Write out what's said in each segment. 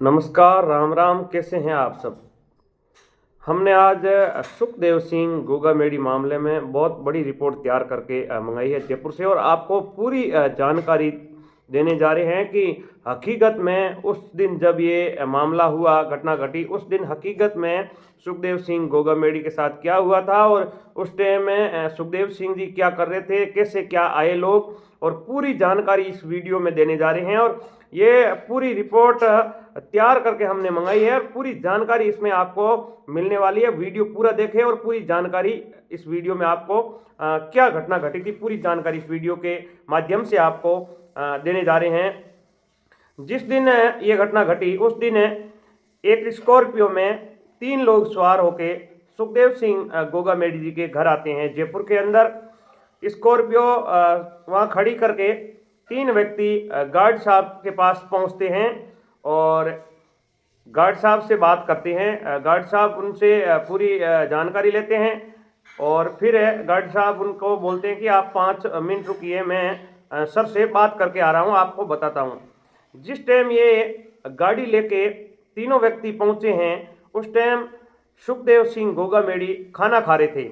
नमस्कार, राम राम। कैसे हैं आप सब। हमने आज सुखदेव सिंह गोगामेडी मामले में बहुत बड़ी रिपोर्ट तैयार करके मंगाई है जयपुर से, और आपको पूरी जानकारी देने जा रहे हैं कि हकीकत में उस दिन जब ये मामला हुआ, घटना घटी, उस दिन हकीकत में सुखदेव सिंह गोगामेडी के साथ क्या हुआ था, और उस टाइम में सुखदेव सिंह जी क्या कर रहे थे, कैसे क्या आए लोग, और पूरी जानकारी इस वीडियो में देने जा रहे हैं। और ये पूरी रिपोर्ट तैयार करके हमने मंगाई है और पूरी जानकारी इसमें आपको मिलने वाली है। वीडियो पूरा देखें और पूरी जानकारी इस वीडियो में आपको क्या घटना घटी थी, पूरी जानकारी इस वीडियो के माध्यम से आपको देने जा रहे हैं। जिस दिन ये घटना घटी उस दिन एक स्कॉर्पियो में 3 लोग सवार होके सुखदेव सिंह गोगामेडी जी के घर आते हैं जयपुर के अंदर। स्कॉर्पियो वहाँ खड़ी करके 3 व्यक्ति गार्ड साहब के पास पहुँचते हैं और गार्ड साहब से बात करते हैं। गार्ड साहब उनसे पूरी जानकारी लेते हैं और फिर गार्ड साहब उनको बोलते हैं कि आप 5 मिनट रुकिए, मैं सर से बात करके आ रहा हूँ, आपको बताता हूँ। जिस टाइम ये गाड़ी लेके तीनों व्यक्ति पहुँचे हैं उस टाइम सुखदेव सिंह गोगामेडी खाना खा रहे थे।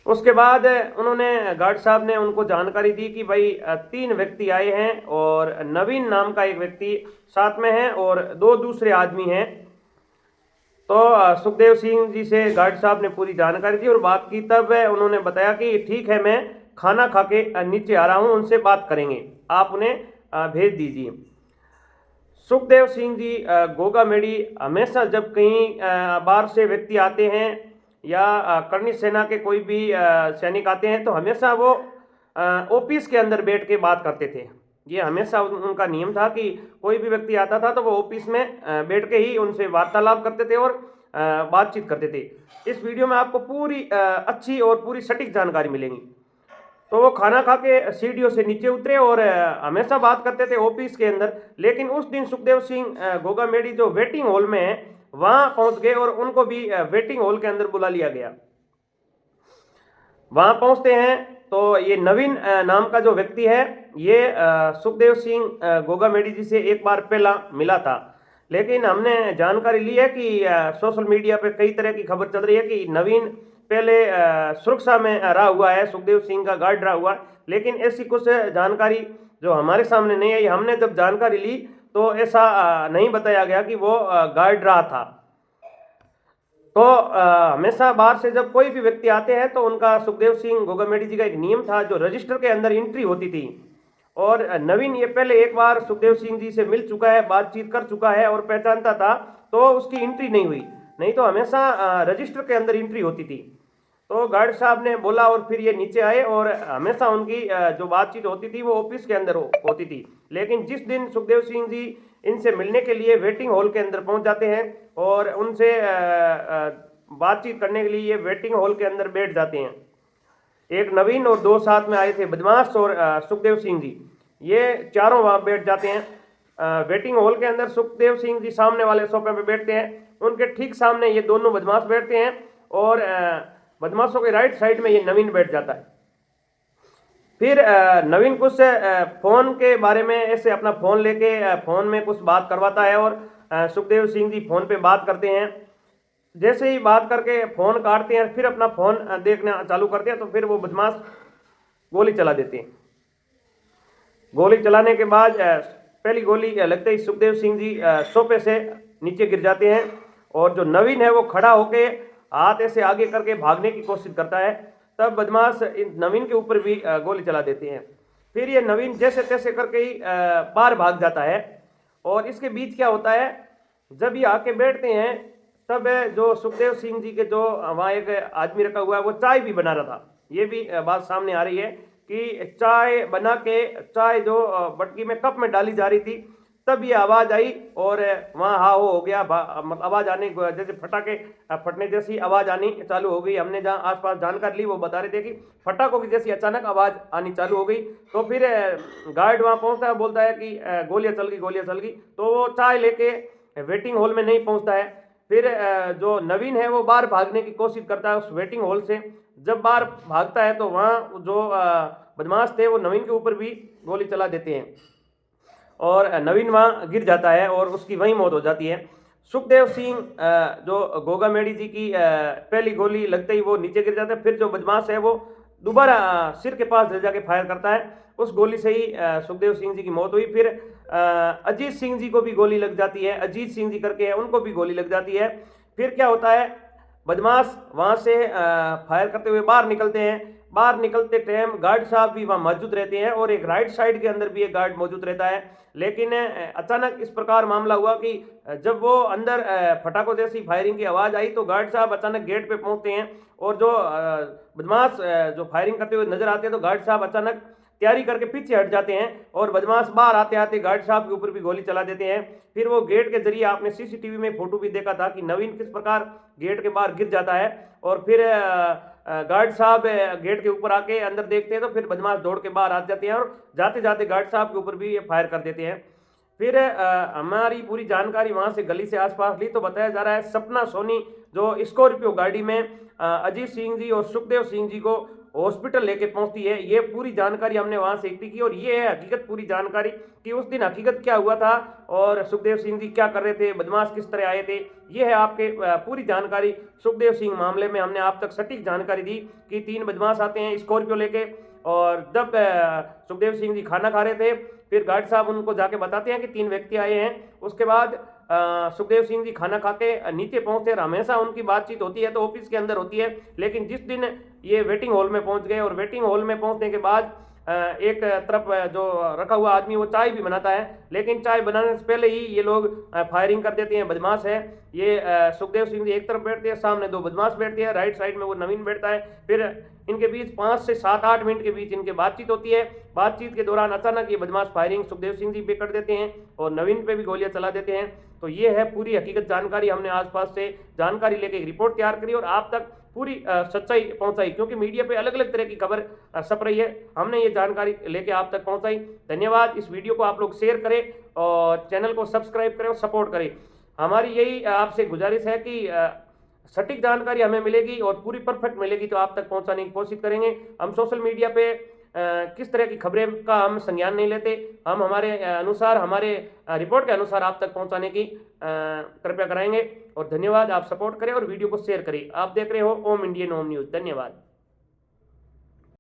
उसके बाद उन्होंने गार्ड साहब ने उनको जानकारी दी कि भाई 3 व्यक्ति आए हैं और नवीन नाम का एक व्यक्ति साथ में है और 2 दूसरे आदमी हैं। तो सुखदेव सिंह जी से गार्ड साहब ने पूरी जानकारी दी और बात की। तब उन्होंने बताया कि ठीक है, मैं खाना खा के नीचे आ रहा हूँ, उनसे बात करेंगे, आप उन्हें भेज दीजिए। सुखदेव सिंह जी गोगामेडी हमेशा जब कहीं बाहर से व्यक्ति आते हैं या करनी सेना के कोई भी सैनिक आते हैं तो हमेशा वो ऑफिस के अंदर बैठ के बात करते थे। ये हमेशा उनका नियम था कि कोई भी व्यक्ति आता था तो वो ऑफिस में बैठ के ही उनसे वार्तालाप करते थे और बातचीत करते थे। इस वीडियो में आपको पूरी अच्छी और पूरी सटीक जानकारी मिलेगी। तो वो खाना खा के सीढ़ियों से नीचे उतरे और हमेशा बात करते थे ऑफिस के अंदर। लेकिन उस दिन सुखदेव सिंह गोगामेडी जो वेटिंग हॉल में है वहां पहुंच गए और उनको भी वेटिंग हॉल के अंदर बुला लिया गया। वहां पहुंचते हैं तो ये नवीन नाम का जो व्यक्ति है ये सुखदेव सिंह गोगामेडी जी से एक बार पहला मिला था। लेकिन हमने जानकारी ली है कि सोशल मीडिया पे कई तरह की खबर चल रही है कि नवीन पहले सुरक्षा में रहा हुआ है, सुखदेव सिंह का गार्ड रहा हुआ है। लेकिन ऐसी कुछ जानकारी जो हमारे सामने नहीं आई। हमने जब जानकारी ली तो ऐसा नहीं बताया गया कि वो गार्ड रहा था। तो हमेशा बाहर से जब कोई भी व्यक्ति आते हैं तो उनका सुखदेव सिंह गोगामेडी जी का एक नियम था जो रजिस्टर के अंदर एंट्री होती थी। और नवीन ये पहले एक बार सुखदेव सिंह जी से मिल चुका है, बातचीत कर चुका है और पहचानता था, तो उसकी एंट्री नहीं हुई, नहीं तो हमेशा रजिस्टर के अंदर एंट्री होती थी। तो गार्ड साहब ने बोला और फिर ये नीचे आए और हमेशा उनकी जो बातचीत होती थी वो ऑफिस के अंदर होती थी। लेकिन जिस दिन सुखदेव सिंह जी इनसे मिलने के लिए वेटिंग हॉल के अंदर पहुंच जाते हैं और उनसे बातचीत करने के लिए ये वेटिंग हॉल के अंदर बैठ जाते हैं। एक नवीन और 2 साथ में आए थे बदमाश और सुखदेव सिंह जी, ये चारों वहाँ बैठ जाते हैं वेटिंग हॉल के अंदर। सुखदेव सिंह जी सामने वाले सोफे पे बैठते हैं, उनके ठीक सामने ये दोनों बदमाश बैठते हैं और बदमाशों के राइट साइड में ये नवीन बैठ जाता है। फिर नवीन कुछ फोन के बारे में ऐसे अपना फोन लेके फोन में कुछ बात करवाता है और सुखदेव सिंह जी फोन पे बात करते हैं। जैसे ही बात करके फोन काटते हैं फिर अपना फोन देखना चालू करते हैं तो फिर वो बदमाश गोली चला देते हैं। गोली चलाने के बाद पहली गोली लगते ही सुखदेव सिंह जी सोफे से नीचे गिर जाते हैं और जो नवीन है वो खड़ा होके हाथ ऐसे आगे करके भागने की कोशिश करता है। तब बदमाश नवीन के ऊपर भी गोली चला देते हैं। फिर ये नवीन जैसे तैसे करके ही बाहर भाग जाता है। और इसके बीच क्या होता है, जब ये आके बैठते हैं तब जो सुखदेव सिंह जी के जो वहाँ एक आदमी रखा हुआ है वो चाय भी बना रहा था। ये भी बात सामने आ रही है कि चाय बना के चाय जो बटकी में कप में डाली जा रही थी तब ये आवाज़ आई और वहाँ हा हो गया। आवाज़ आने जैसे फटाके फटने जैसी आवाज़ आनी चालू हो गई। हमने जहाँ आसपास जानकारी ली वो बता रहे थे कि फटाकों की जैसी अचानक आवाज़ आनी चालू हो गई। तो फिर गार्ड वहाँ पहुँचता है, बोलता है कि गोलियाँ चल गई, गोलियाँ चल गई। तो वो चाय लेके वेटिंग हॉल में नहीं पहुँचता है। फिर जो नवीन है वो बाहर भागने की कोशिश करता है उस वेटिंग हॉल से। जब बाहर भागता है तो वहाँ जो बदमाश थे वो नवीन के ऊपर भी गोली चला देते हैं। और नवीन वहाँ गिर जाता है और उसकी वहीं मौत हो जाती है। सुखदेव सिंह जो गोगा मेडी जी की पहली गोली लगते ही वो नीचे गिर जाता है, फिर जो बदमाश है वो दोबारा सिर के पास ले जाके फायर करता है, उस गोली से ही सुखदेव सिंह जी की मौत हुई। फिर अजीत सिंह जी को भी गोली लग जाती है, अजीत सिंह जी करके है उनको भी गोली लग जाती है। फिर क्या होता है, बदमाश वहां से फायर करते हुए बाहर निकलते हैं, बाहर निकलते टाइम गार्ड साहब भी वहां मौजूद रहते हैं और एक राइट साइड के अंदर भी एक गार्ड मौजूद रहता है। लेकिन अचानक इस प्रकार मामला हुआ कि जब वो अंदर फटाकों जैसी फायरिंग की आवाज़ आई तो गार्ड साहब अचानक गेट पे पहुंचते हैं और जो बदमाश जो फायरिंग करते हुए नजर आते हैं तो गार्ड साहब अचानक तैयारी करके पीछे हट जाते हैं और बदमाश बाहर आते आते गार्ड साहब के ऊपर भी गोली चला देते हैं। फिर वो गेट के जरिए आपने सीसीटीवी में फोटो भी देखा था कि नवीन किस प्रकार गेट के बाहर गिर जाता है और फिर गार्ड साहब गेट के ऊपर आके अंदर देखते हैं तो फिर बदमाश दौड़ के बाहर आ जाते हैं और जाते जाते गार्ड साहब के ऊपर भी ये फायर कर देते हैं। फिर हमारी पूरी जानकारी वहां से गली से आसपास ली तो बताया जा रहा है सपना सोनी जो स्कॉर्पियो गाड़ी में अजीत सिंह जी और सुखदेव सिंह जी को हॉस्पिटल लेके पहुंचती है। ये पूरी जानकारी हमने वहां से इकट्ठी की और ये है हकीकत पूरी जानकारी कि उस दिन हकीकत क्या हुआ था और सुखदेव सिंह जी क्या कर रहे थे, बदमाश किस तरह आए थे। ये है आपके पूरी जानकारी सुखदेव सिंह मामले में हमने आप तक सटीक जानकारी दी कि 3 बदमाश आते हैं स्कॉर्पियो लेके और जब सुखदेव सिंह जी खाना खा रहे थे फिर गार्ड साहब उनको जाके बताते हैं कि 3 व्यक्ति आए हैं। उसके बाद सुखदेव सिंह जी खाना खा के नीचे पहुंचते हैं। हमेशा उनकी बातचीत होती है तो ऑफिस के अंदर होती है, लेकिन जिस दिन ये वेटिंग हॉल में पहुंच गए और वेटिंग हॉल में पहुंचने के बाद एक तरफ जो रखा हुआ आदमी वो चाय भी बनाता है, लेकिन चाय बनाने से पहले ही ये लोग फायरिंग कर देते हैं। बदमाश है ये सुखदेव सिंह जी एक तरफ बैठते हैं, सामने 2 बदमाश बैठते हैं, राइट साइड में वो नवीन बैठता है। फिर इनके बीच 5 से 7-8 मिनट के बीच इनके बातचीत होती है। बातचीत के दौरान अचानक ये बदमाश फायरिंग सुखदेव सिंह जी पे कर देते हैं और नवीन पे भी गोलियां चला देते हैं। तो ये है पूरी हकीकत जानकारी, हमने आसपास से जानकारी लेके एक रिपोर्ट तैयार करी और आप तक पूरी सच्चाई पहुंचाई, क्योंकि मीडिया पे अलग अलग तरह की खबर छप रही है, हमने ये जानकारी लेके आप तक पहुंचाई। धन्यवाद। इस वीडियो को आप लोग शेयर करें और चैनल को सब्सक्राइब करें और सपोर्ट करें। हमारी यही आपसे गुजारिश है कि सटीक जानकारी हमें मिलेगी और पूरी परफेक्ट मिलेगी तो आप तक पहुंचाने की कोशिश करेंगे। हम सोशल मीडिया पे किस तरह की खबरें का हम संज्ञान नहीं लेते, हम हमारे अनुसार हमारे रिपोर्ट के अनुसार आप तक पहुंचाने की कृपया कराएंगे। और धन्यवाद, आप सपोर्ट करें और वीडियो को शेयर करें। आप देख रहे हो ओम इंडियन ओम न्यूज़। धन्यवाद।